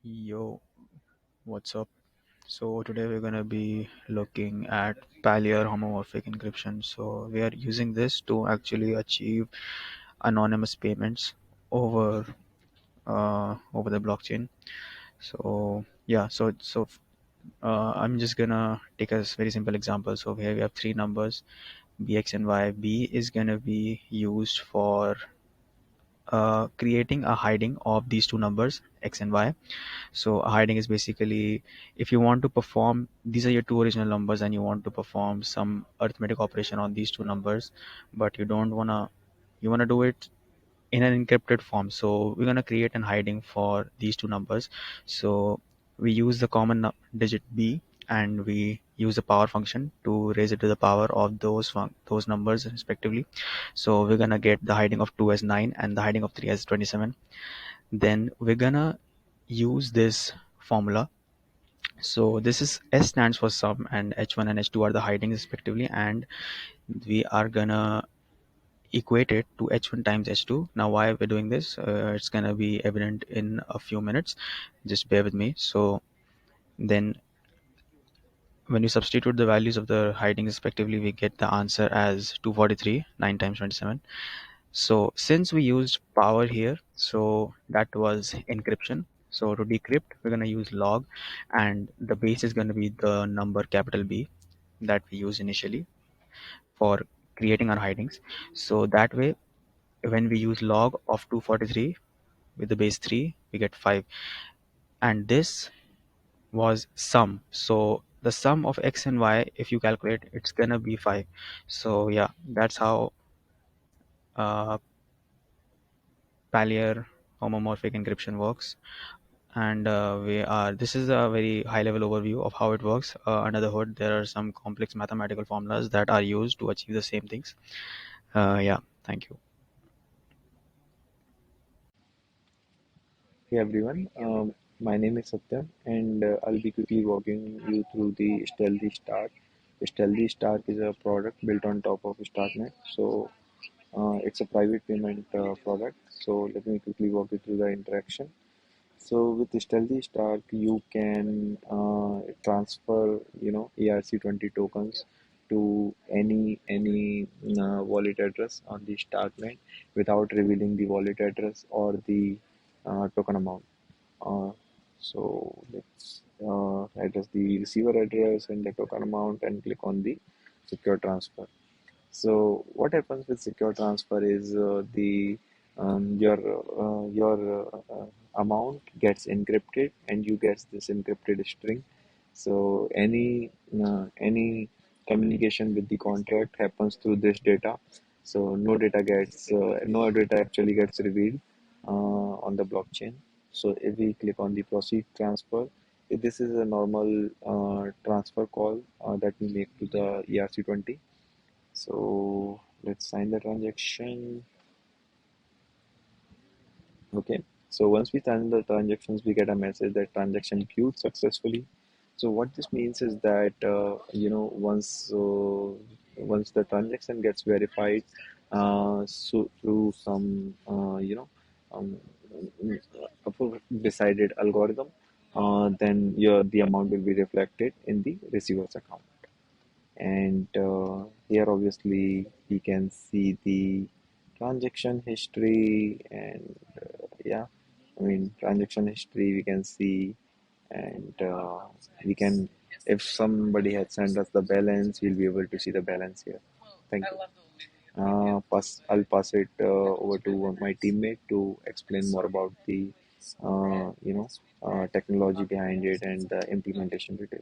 Yo, what's up? So today we're gonna be looking at Pallier homomorphic encryption. So we are using this to actually achieve anonymous payments over over the blockchain. So yeah, I'm just gonna take a very simple example. So here we have three numbers, B, X, and Y. B is gonna be used for creating a hiding of these two numbers, X and Y. So hiding is basically if you want to perform, these are your two original numbers and you want to perform some arithmetic operation on these two numbers, but you wanna do it in an encrypted form. So we're gonna create an hiding for these two numbers. So we use the common digit b, and we use the power function to raise it to the power of those numbers respectively. So we're gonna get the hiding of 2 as 9 and the hiding of 3 as 27. Then we're gonna use this formula. So this is S stands for sum and H1 and H2 are the hidings respectively, and we are gonna equate it to H1 times H2. Now why we're doing this, it's gonna be evident in a few minutes. Just bear with me. So then when you substitute the values of the hiding respectively, we get the answer as 243, 9 times 27. So since we used power here, so that was encryption. So to decrypt, we're going to use log, and the base is going to be the number capital B that we use initially for creating our hidings. So that way, when we use log of 243 with the base 3, we get 5. And this was sum. So the sum of X and Y, if you calculate, it's going to be 5. So yeah, that's how uh, Pallier homomorphic encryption works. And we are this is a very high level overview of how it works. Under the hood there are some complex mathematical formulas that are used to achieve the same things. Yeah, thank you. Hey everyone, my name is Satyam and I'll be quickly walking you through the Stealthy Start. Stealthy Start is a product built on top of StartNet, so it's a private payment product. So let me quickly walk you through the interaction. So with the Stealthy Start, you can transfer, ERC20 tokens to any wallet address on the StartNet without revealing the wallet address or the token amount. Uh, so let's address the receiver address and the token amount and click on the secure transfer. So what happens with secure transfer is the your amount gets encrypted and you get this encrypted string. So any communication with the contract happens through this data. So no data actually gets revealed on the blockchain. So if we click on the proceed transfer, this is a normal transfer call that we make to the ERC20. So let's sign the transaction. Okay. So once we sign the transactions, we get a message that transaction queued successfully. So what this means is that once the transaction gets verified, so through some um, decided algorithm, then your the amount will be reflected in the receiver's account. And here obviously we can see the transaction history and yeah, I mean transaction history we can see, and we can, if somebody had sent us the balance, we'll be able to see the balance here. Thank you. I'll pass it over to my teammate to explain more about the technology behind it and the implementation detail.